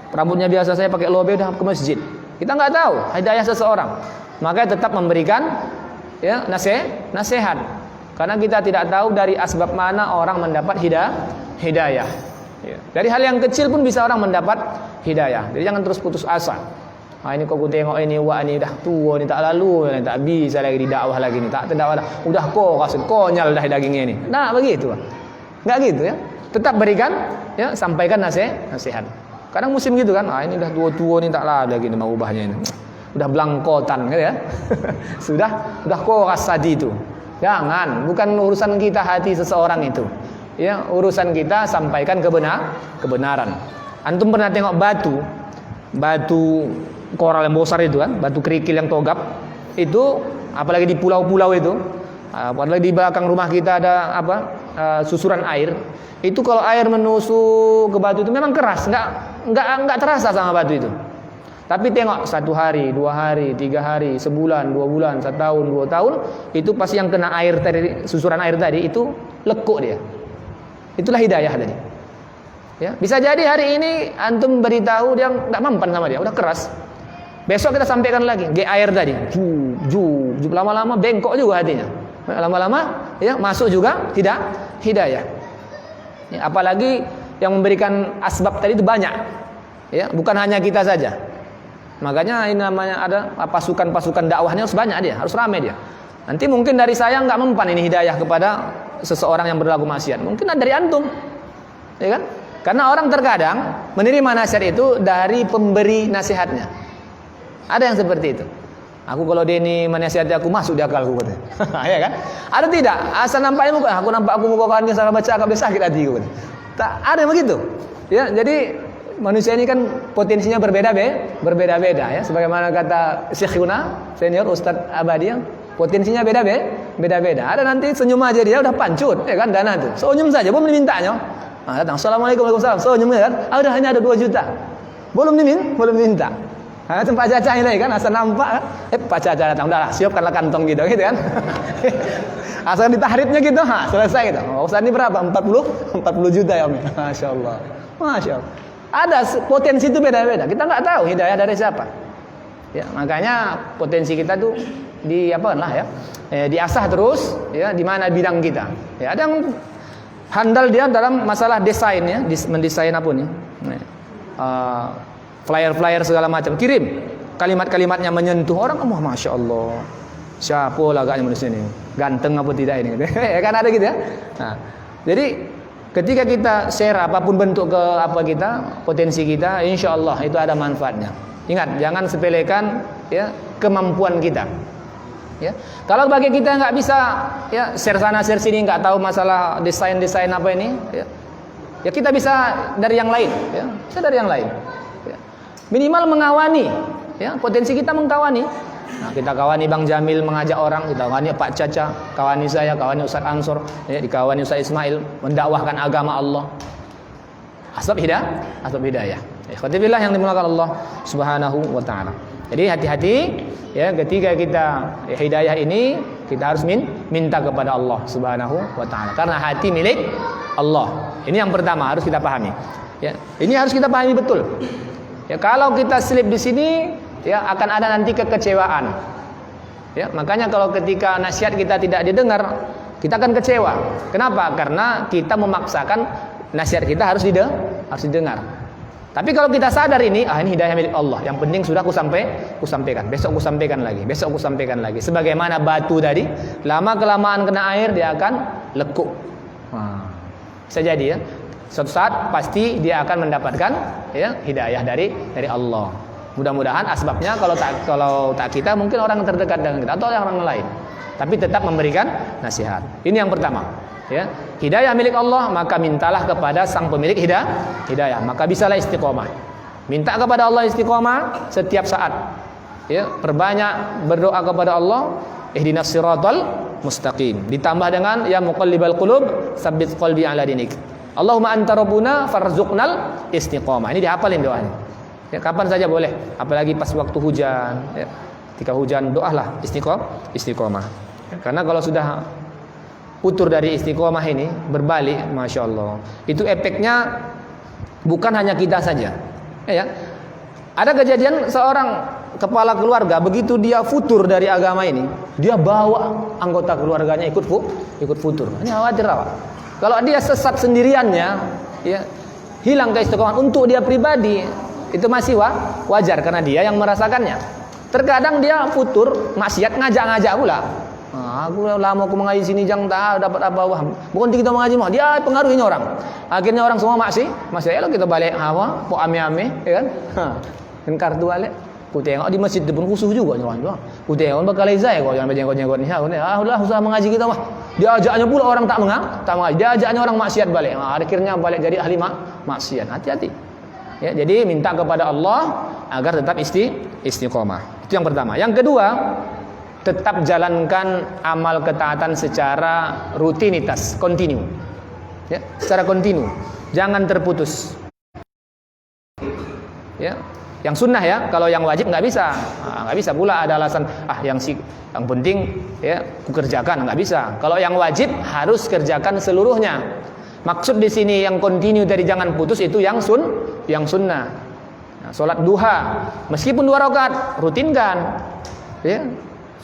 rambutnya biasa saya pakai lobe udah ke masjid. Kita nggak tahu hidayah seseorang. Maka tetap memberikan nasihat. Karena kita tidak tahu dari asbab mana orang mendapat hidayah. Ya. Dari hal yang kecil pun bisa orang mendapat hidayah. Jadi jangan terus putus asa. Ini kok aku tengok ini, wah ini dah tua, ini tak lalu, ini tak bisa lagi didakwah lagi ni, tak terdakwah dah. Udah konyol dah dagingnya ini. Nah, begitu. Enggak gitu ya. Tetap berikan, sampaikan nasihat. Kadang musim gitu kan, ini dah tua-tua ni tak lalu lagi ni mau ubahnya ini. Udah belangkotan gitu ya. Sudah koras hati itu. Jangan, bukan urusan kita hati seseorang itu. Ya, urusan kita sampaikan kebenaran. Antum pernah tengok batu koral yang besar itu kan, batu kerikil yang togap. Itu apalagi di pulau-pulau itu, apalagi di belakang rumah kita ada susuran air. Itu kalau air menusuk ke batu itu memang keras, enggak terasa sama batu itu. Tapi tengok 1 hari, 2 hari, 3 hari, sebulan, 2 bulan, 1 tahun, 2 tahun, itu pasti yang kena air tadi, susuran air tadi itu lekuk dia. Itulah hidayah tadi. Ya, bisa jadi hari ini antum beritahu dia enggak mempan sama dia, udah keras. Besok kita sampaikan lagi, air tadi, lama-lama bengkok juga hatinya. Lama-lama masuk juga tidak hidayah. Ya, apalagi yang memberikan asbab tadi itu banyak. Ya, bukan hanya kita saja. Makanya ini namanya ada pasukan-pasukan dakwahnya harus banyak dia, harus ramai dia. Nanti mungkin dari saya enggak mempan ini hidayah kepada seseorang yang berlaku maksiat. Mungkin dari antum. Ya kan? Karena orang terkadang menerima nasihat itu dari pemberi nasihatnya. Ada yang seperti itu. Aku kalau dia ini menasihati aku masuk di akalku katanya. Ya kan? Ada tidak? Asal nampaknya aku nampak aku muka dia salah baca agak sakit hatiku katanya. Tak ada yang begitu. Ya, jadi manusia ini kan potensinya berbeda-beda ya. Sebagaimana kata Syekhuna senior Ustadz Abadi, potensinya beda-beda. Ada nanti senyum aja dia udah pancut, ya kan, dana tuh. Senyum saja, belum dimintanya. Datang, Assalamualaikum, Waalaikumsalam. Senyum kan? Udah hanya ada 2 juta. Belum diminta. Tempat Caca ini kan, asal nampak kan? Pak Caca datang, udahlah, siapkanlah kantong gitu kan. Asal ditahridnya gitu, selesai gitu. Ustaz ini berapa? 40 juta ya, Om. Masya Allah. Ada potensi itu beda-beda. Kita nggak tahu hidayah dari siapa. Ya, makanya potensi kita tuh diasah terus ya, di mana bidang kita. Ya, ada yang handal dia dalam masalah desain ya, mendesain apapun ya. Flyer-flyer segala macam, kirim. Kalimat-kalimatnya menyentuh orang, Masya Allah. Siapa lah agaknya manusia ini? Ganteng apa tidak ini? Ya kan ada gitu ya. Nah, jadi ketika kita share apapun bentuk ke apa kita, potensi kita, insya Allah itu ada manfaatnya. Ingat, jangan sepelekan ya kemampuan kita. Ya, kalau bagi kita nggak bisa ya share sana share sini, nggak tahu masalah desain apa ini, ya kita bisa dari yang lain, ya bisa dari yang lain. Ya. Minimal mengawani, ya potensi kita mengkawani. Nah, kita kawani Bang Jamil mengajak orang, kita kawani Pak Caca, kawani saya, kawani Ustaz Ansor, ya, dikawani Ustaz Ismail mendakwahkan agama Allah. Asbab hidayah. Ikhwatibillah yang dimulakan Allah Subhanahu wa taala. Jadi hati-hati ya ketika kita hidayah ini kita harus minta kepada Allah Subhanahu wa taala karena hati milik Allah. Ini yang pertama harus kita pahami. Ya, ini harus kita pahami betul. Ya, kalau kita slip di sini ya akan ada nanti kekecewaan. Ya, makanya kalau ketika nasihat kita tidak didengar, kita akan kecewa. Kenapa? Karena kita memaksakan nasihat kita harus didengar. Tapi kalau kita sadar ini hidayah milik Allah. Yang penting sudah aku sampaikan. Besok aku sampaikan lagi. Sebagaimana batu tadi, lama kelamaan kena air dia akan lekuk. Bisa jadi ya. Suatu saat pasti dia akan mendapatkan ya hidayah dari Allah. Mudah-mudahan asbabnya kalau tak kita mungkin orang terdekat dengan kita atau orang lain. Tapi tetap memberikan nasihat. Ini yang pertama. Ya, hidayah milik Allah, maka mintalah kepada sang pemilik hidayah, maka bisalah istiqomah. Minta kepada Allah istiqomah setiap saat. Ya, perbanyak berdoa kepada Allah, ihdinas siratal mustaqim. Ditambah dengan ya muqallibal qulub, tsabbit qalbi ala dinik. Allahumma anta rabbuna farzuqnal istiqomah. Ini dihafalin doanya. Ya, kapan saja boleh, apalagi pas waktu hujan. Ya, ketika hujan doalah istiqomah. Ya, karena kalau sudah putur dari istiqomah ini berbalik, masya Allah, itu efeknya bukan hanya kita saja. Ya, ada kejadian seorang kepala keluarga begitu dia futur dari agama ini, dia bawa anggota keluarganya ikut futur. Ini khawatir apa? Kalau dia sesat sendiriannya, ya hilang keistiqomahan untuk dia pribadi itu masih wajar karena dia yang merasakannya. Terkadang dia futur maksiat ngajak pula. Aku lama aku mengaji sini jangan tak dapat apa-apa. Bukan kita mengaji mah, dia pengaruhinya orang. Akhirnya orang semua masih elok kita balik hawa, po ame-ame, ya kan? Kan kartu balik. Ku tengok di masjid pun khusus juga orang. Ku tengok bakal izai kok jangan jenggot-jenggot ni. Udahlah usah mengaji kita mah. Diajaknya pula orang tak mengaji. Diajaknya orang maksiat balik. Akhirnya balik jadi ahli maksiat. Hati-hati. Ya, jadi minta kepada Allah agar tetap istiqomah. Itu yang pertama. Yang kedua, tetap jalankan amal ketaatan secara rutinitas, kontinu. Ya, secara kontinu. Jangan terputus. Ya, yang sunnah ya, kalau yang wajib nggak bisa. Nggak bisa pula ada alasan yang penting ya kukerjakan, nggak bisa. Kalau yang wajib harus kerjakan seluruhnya. Maksud di sini yang kontinu dari jangan putus itu yang sunnah. Nah, salat duha meskipun 2 rakaat rutinkan. Ya.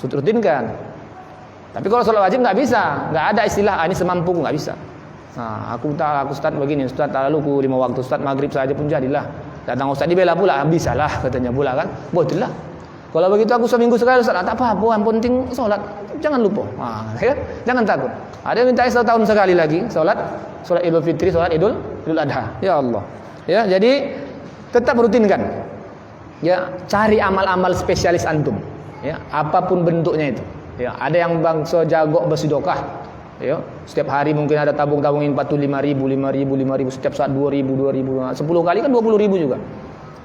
Rutinkan. Tapi kalau sholat wajib nggak bisa, nggak ada istilah ini semampuku, nggak bisa. Nah, aku Ustaz begini, Ustaz lalu ku 5 waktu, Ustaz maghrib saja pun jadilah. Datang Ustaz dibela pula, bisalah katanya pula kan. Betul lah. Kalau begitu aku seminggu sekali Ustaz, tak apa-apa, yang penting sholat, jangan lupa. Ya, jangan takut. Ada yang minta 1 tahun sekali lagi sholat Idul Fitri, sholat Idul Adha. Ya Allah. Ya, jadi tetap rutinkan. Ya, cari amal-amal spesialis antum. Ya, apapun bentuknya itu. Ya, ada yang bangsa jago bersedekah. Ya, setiap hari mungkin ada tabung-tabungin 45.000, setiap saat 2.000, 10 kali kan 20.000 juga.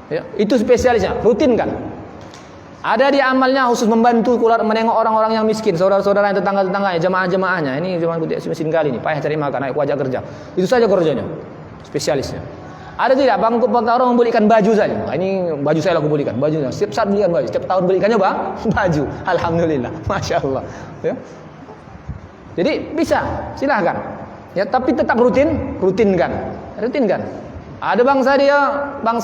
Ya, itu spesialisnya, rutinkan. Ada di amalnya khusus membantu menengok orang-orang yang miskin, saudara-saudara yang tetangga-tetangganya, jemaah-jemaahnya. Ini cuma mesin kali ini, payah cari makan, naik wajah kerja. Itu saja kerjanya. Spesialisnya. Ada tidak bang orang membelikan baju saja. Ini baju saya aku belikan, bajunya. Setiap saat belikan baju, setiap tahun belikannya baju. Alhamdulillah, masya Allah. Ya. Jadi bisa, silahkan. Ya, tapi tetap rutinkan. Ada bangsa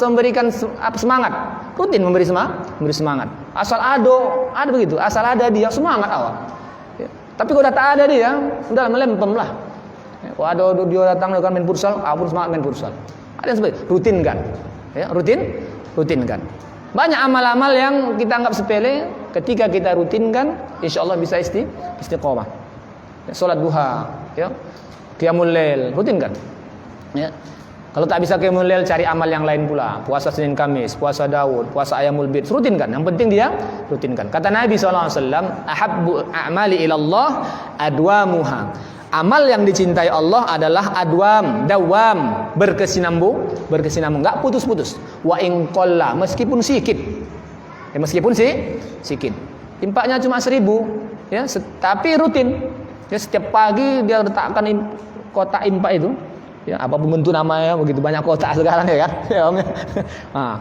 memberikan semangat, rutin memberi semangat. Asal ada begitu, asal ada dia semangat awal. Ya. Tapi kalau tak ada dia, sudah melempem lah. Ya, kalau ada dia datang dengan main futsal, aku semangat main futsal. Ada yang seperti rutinkan, ya rutinkan. Banyak amal-amal yang kita anggap sepele, ketika kita rutinkan, insya Allah bisa istiqomah. Ya, sholat duha, ya, qiyamul lail, rutinkan. Ya. Kalau tak bisa qiyamul lail, cari amal yang lain pula. Puasa Senin Kamis, puasa Daud, puasa Ayyamul Bid, rutinkan. Yang penting dia rutinkan. Kata Nabi SAW, ahabbu a'mali ilallah adwamuha. Amal yang dicintai Allah adalah dawam, berkesinambung, enggak putus-putus. Wa in qalla, meskipun sedikit. Ya, meskipun sedikit. Impaknya cuma 1.000, ya, tapi rutin. Ya, setiap pagi dia letakkan kotak impak itu. Ya, apapun bentuk namanya, begitu banyak kotak sekarang ya kan. Nah,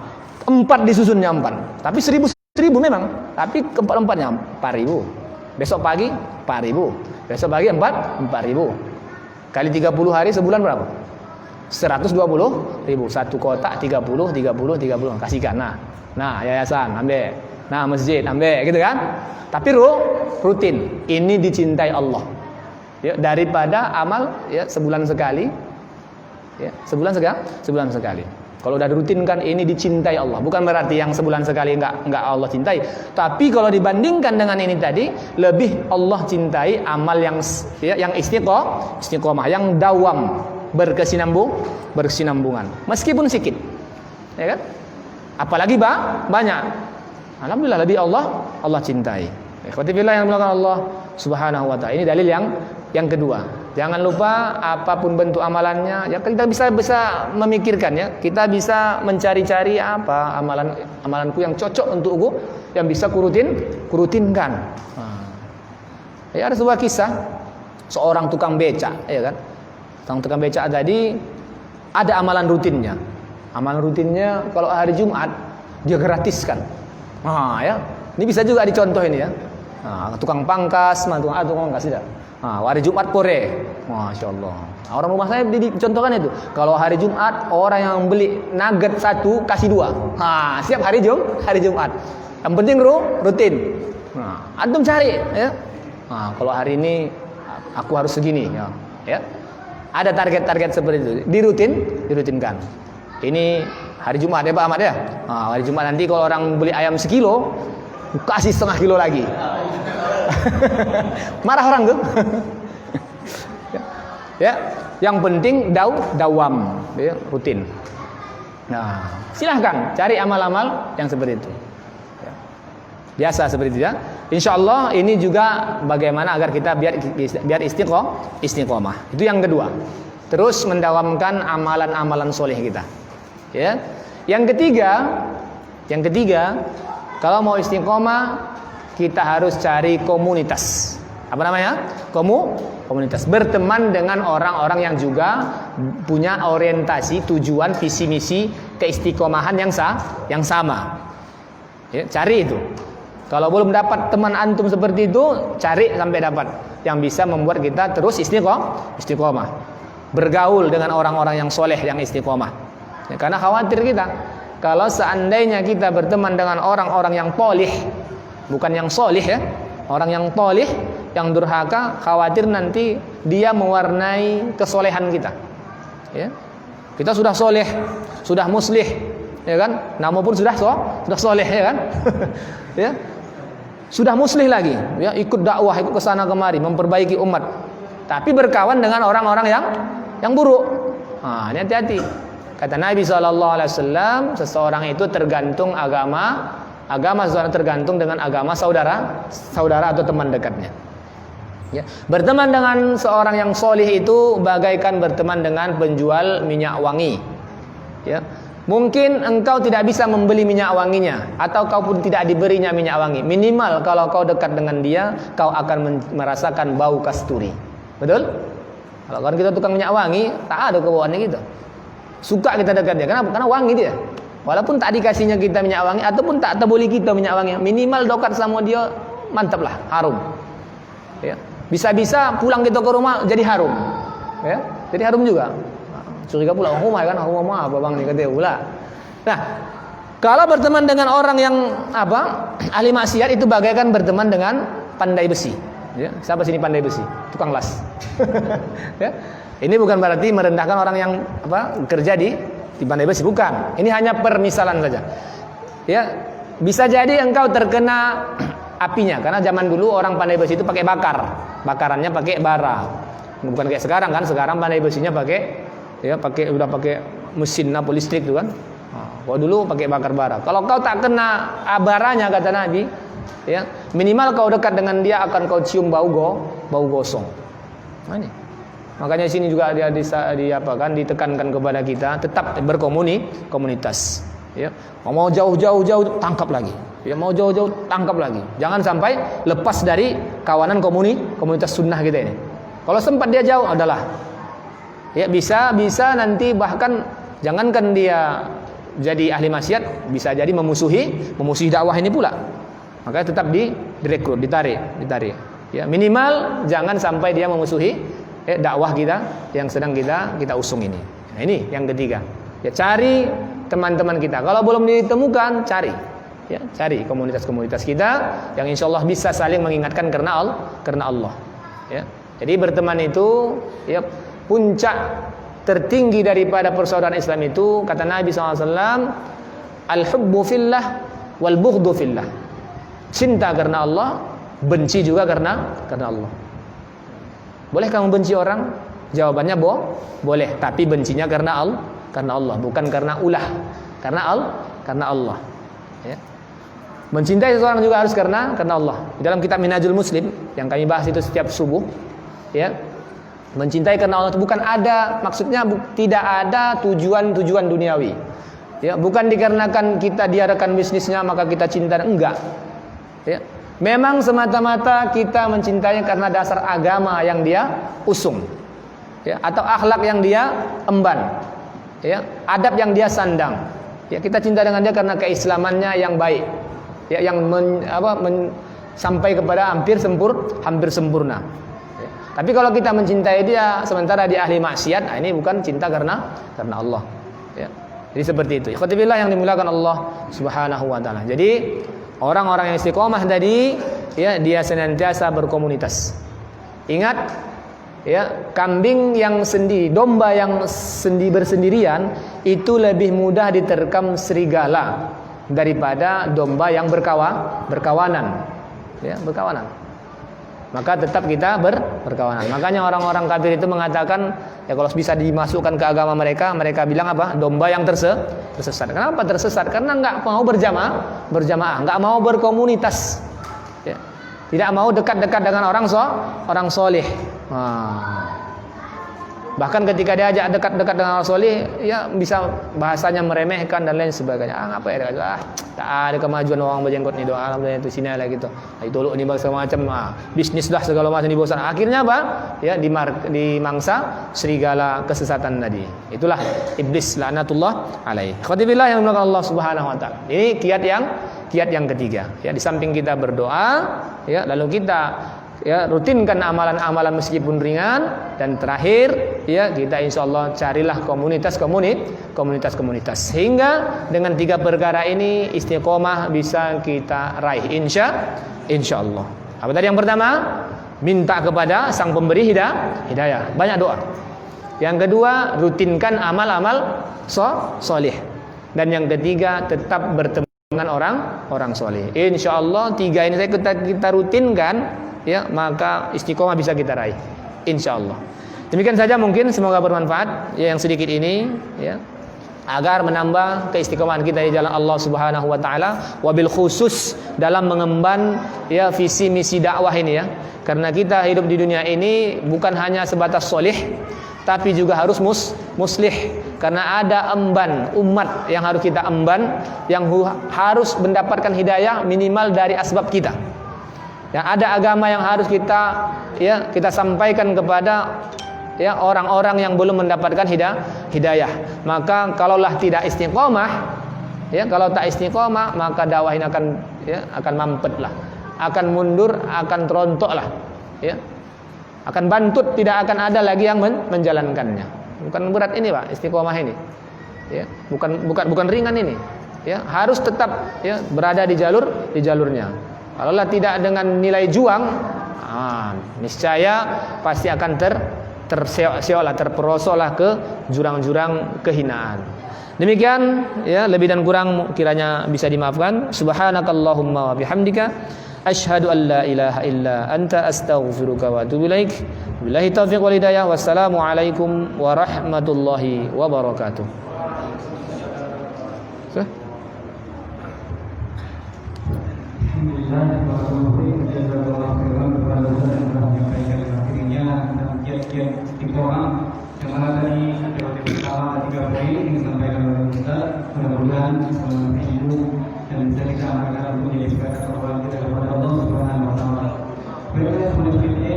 4 disusunnya 4. Tapi 1.000 memang. Tapi keempat-empatnya 4.000. Besok pagi 4.000. Besok pagi 4.000. Kali 30 hari sebulan berapa? 120.000. Satu kotak 30. Kasihkan. Nah, yayasan ambil. Nah, masjid ambil, gitu kan? Tapi rutin. Ini dicintai Allah. Ya, daripada amal ya sebulan sekali. Ya, sebulan sekali. Kalau udah dirutinkan, ini dicintai Allah. Bukan berarti yang sebulan sekali enggak Allah cintai. Tapi kalau dibandingkan dengan ini tadi, lebih Allah cintai amal yang istiqomah, yang dawam, berkesinambungan. Meskipun sedikit. Ya kan? Apalagi banyak. Alhamdulillah lebih Allah cintai. Ikhwati fillah yang dimuliakan Allah Subhanahu wa taala. Ini dalil yang kedua. Jangan lupa apapun bentuk amalannya, ya kita bisa memikirkan ya. Kita bisa mencari-cari apa amalanku yang cocok untukku, yang bisa kurutinkan. Ya, ada sebuah kisah seorang tukang becak, ya kan? Tukang becak tadi ada amalan rutinnya. Amalan rutinnya kalau hari Jumat dia gratiskan. Ya. Ini bisa juga dicontoh ini ya. Tukang pangkas, tukang pangkas tidak. Hari Jumat pore, Masya Allah. Orang rumah saya dicontohkan itu. Kalau hari Jumat orang yang beli nugget 1 kasih 2. Siap hari Jumat. Yang penting rutin. Antum cari, ya. Kalau hari ini aku harus segini, ya. Ada target-target seperti itu. Dirutinkan. Ini hari Jumat ya Pak Ahmad ya. Hari Jumat nanti kalau orang beli ayam 1 kilo, kasih 1/2 kilo lagi. Marah orang tuh. Ya, yang penting dawam, ya, rutin. Nah, silahkan cari amal-amal yang seperti itu. Ya. Biasa seperti itu ya. Insyaallah ini juga bagaimana agar kita biar istiqomah. Itu yang kedua. Terus mendawamkan amalan-amalan soleh kita. Ya. Yang ketiga, kalau mau istiqomah kita harus cari komunitas. Apa namanya? Komunitas. Berteman dengan orang-orang yang juga punya orientasi, tujuan, visi misi, keistiqomahan yang sama. Ya, cari itu. Kalau belum dapat teman antum seperti itu, cari sampai dapat yang bisa membuat kita terus istiqomah. Bergaul dengan orang-orang yang soleh, yang istiqomah. Ya, karena khawatir kita kalau seandainya kita berteman dengan orang-orang yang tolih, bukan yang solih ya, orang yang tolih, yang durhaka, khawatir nanti dia mewarnai kesolehan kita. Ya, kita sudah soleh, sudah muslih, ya kan? Nama pun sudah soleh, ya kan? Ya, sudah muslih lagi, ya, ikut dakwah, ikut kesana kemari, memperbaiki umat. Tapi berkawan dengan orang-orang yang buruk. Ini hati-hati. Kata Nabi SAW, seseorang itu tergantung agama seseorang tergantung dengan agama saudara atau teman dekatnya. Ya. Berteman dengan seorang yang solih itu bagaikan berteman dengan penjual minyak wangi. Ya. Mungkin engkau tidak bisa membeli minyak wanginya, atau kau pun tidak diberinya minyak wangi. Minimal kalau kau dekat dengan dia, kau akan merasakan bau kasturi. Betul? Kalau kan kita tukang minyak wangi, tak ada kebawaannya gitu. Suka kita dekat dia, karena wangi dia. Walaupun tak dikasihnya kita minyak wangi, ataupun tak tabuli kita minyak wangi, minimal dekat sama dia, mantap lah, harum. Ya. Bisa-bisa pulang kita ke rumah jadi harum. Ya, jadi harum juga. Curiga pula, rumah kan, rumah apa bang nih kata pula. Nah, kalau berteman dengan orang yang ahli maksiat itu bagaikan berteman dengan pandai besi. Ya, siapa sini pandai besi? Tukang las. Ya. Ini bukan berarti merendahkan orang yang kerja di pandai besi, bukan. Ini hanya permisalan saja. Ya, bisa jadi engkau terkena apinya, karena zaman dulu orang pandai besi itu pakai bakarannya pakai bara. Bukan kayak sekarang kan, sekarang pandai besinya pakai Ya, udah pakai mesin listrik tuh kan. Kalau dulu pakai bakar bara. Kalau kau tak kena baranya kata Nabi, ya, minimal kau dekat dengan dia akan kau cium bau gosong. Nah, ini. Makanya sini juga ditekankan kepada kita tetap berkomunitas. Ya, mau jauh tangkap lagi. Ya, mau jauh tangkap lagi. Jangan sampai lepas dari kawanan komunitas sunnah kita ini. Kalau sempat dia jauh adalah, ya bisa nanti bahkan jangankan dia jadi ahli maksiat, bisa jadi memusuhi dakwah ini pula. Makanya tetap direkrut, ditarik. Ya, minimal jangan sampai dia memusuhi dakwah kita yang sedang kita usung ini. Nah, ini yang ketiga. Ya, cari teman-teman kita. Kalau belum ditemukan, cari komunitas-komunitas kita yang insyaallah bisa saling mengingatkan karena Allah. Ya. Jadi berteman itu, ya, puncak tertinggi daripada persaudaraan Islam itu kata Nabi SAW, al-hubbu fillah wal bughdu fillah. Cinta karena Allah, benci juga karena Allah. Boleh kamu benci orang? Jawabannya boleh, tapi bencinya karena Allah, bukan karena ulah. Karena Allah. Ya. Mencintai seseorang juga harus karena Allah. Di dalam kitab Minhajul Muslim yang kami bahas itu setiap subuh, ya. Mencintai karena Allah itu bukan ada, maksudnya tidak ada tujuan duniawi. Ya, bukan dikarenakan kita dia rekan bisnisnya maka kita cinta, enggak. Ya. Memang semata-mata kita mencintai karena dasar agama yang dia usung. Ya, atau akhlak yang dia emban. Ya, adab yang dia sandang. Ya, kita cinta dengan dia karena keislamannya yang baik. Ya, yang sampai kepada hampir sempurna. Tapi kalau kita mencintai dia sementara dia ahli maksiat, nah ini bukan cinta karena Allah. Ya. Jadi seperti itu. Ikhwatillah yang dimuliakan Allah Subhanahu wa taala. Jadi orang-orang yang istiqomah tadi, ya, dia senantiasa berkomunitas. Ingat, ya, kambing yang domba yang bersendirian itu lebih mudah diterkam serigala daripada domba yang berkawanan. Ya, berkawanan. Maka tetap kita berkawanan. Makanya orang-orang kafir itu mengatakan, ya kalau bisa dimasukkan ke agama mereka bilang apa? Domba yang tersesat. Kenapa tersesat? Karena enggak mau berjamaah, enggak mau berkomunitas. Ya. Tidak mau dekat-dekat dengan orang soleh. Bahkan ketika diajak dekat-dekat dengan orang soleh, ya bisa bahasanya meremehkan dan lain sebagainya. Ngapa ya? Tak ada kemajuan orang berjenggot nih, doa alhamdulillah itu sini lah gitu. Itu lu nih segala macam, bisnis dah segala macam di bosan. Akhirnya apa? Ya dimangsa serigala kesesatan tadi. Itulah iblis laknatullah alaihi. Khotibillah yang dimuliakan Allah Subhanahu wa taala. Ini kiat yang ketiga. Ya, di samping kita berdoa, ya, lalu kita rutinkan amalan-amalan meskipun ringan, dan terakhir, ya, kita insyaallah carilah komunitas sehingga dengan 3 perkara ini istiqomah bisa kita raih insyaallah. Apa tadi yang pertama? Minta kepada sang pemberi hidayah, banyak doa. Yang kedua, rutinkan amal-amal soleh. Dan yang ketiga, tetap bertemu dengan orang soleh. Insyaallah 3 ini kita rutinkan, ya, maka istiqomah bisa kita raih insyaallah. Demikian saja mungkin, semoga bermanfaat ya yang sedikit ini, ya, agar menambah keistiqomahan kita di jalan Allah Subhanahu wa taala, wabil khusus dalam mengemban, ya, visi misi dakwah ini, ya. Karena kita hidup di dunia ini bukan hanya sebatas soleh, tapi juga harus muslih. Karena ada emban umat yang harus kita emban, yang harus mendapatkan hidayah minimal dari asbab kita. Ya, ada agama yang harus kita sampaikan kepada, ya, orang-orang yang belum mendapatkan hidayah. Maka kalaulah tidak istiqomah, ya, kalau tak istiqomah, maka dakwah ini akan mampet lah, akan mundur, akan terontok lah, ya, akan bantut, tidak akan ada lagi yang menjalankannya. Bukan berat ini, Pak, istiqomah ini, ya, bukan ringan ini, ya, harus tetap, ya, berada di jalurnya. Kalaulah tidak dengan nilai juang, niscaya pasti akan terperosoklah ke jurang-jurang kehinaan. Demikian, ya, lebih dan kurang kiranya bisa dimaafkan. Subhanakallahumma wa bihamdika Asyhadu an la ilaha illa anta astaghfiruka wa atubu ilaik. Billahi taufiq wal hidayah. Wassalamualaikum warahmatullahi wabarakatuh. Alhamdulillah, jazakallahu khairan kepada Ustaz yang telah menyampaikan akhirnya tentang kiat-kiat istiqomah. Yang mana tadi ada pertama 3 poin yang disampaikan oleh Ustaz. Mudah-mudahan ilmu dan bisa kita amalkan untuk menjadi seorang kita kepada Allah Subhanahu wa taala. Baiklah, selanjutnya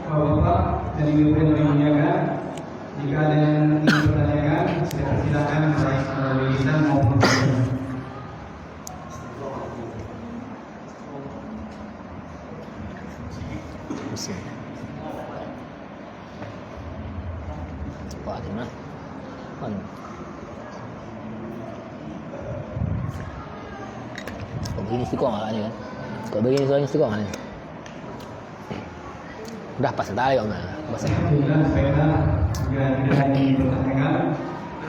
Bapak dan Ibu yang dimuliakan, jika ada yang ingin bertanya, silakan baik melalui lisan maupun tulisan. Wah, gimana? Kau begini istiqomah kan ni kan? Kau begini soalnya istiqomah ni. Udah pas tadi kau mana? Pas. Alhamdulillah, baiklah. Jika tidak ada yang bertanya,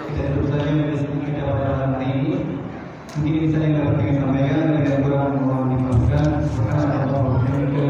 kita tutup saja majelis kita pada malam hari ini. Mungkin ini saja yang dapat kami sampaikan. Dan kurang mohon dimaafkan. Subhanallah wa bihamdihi.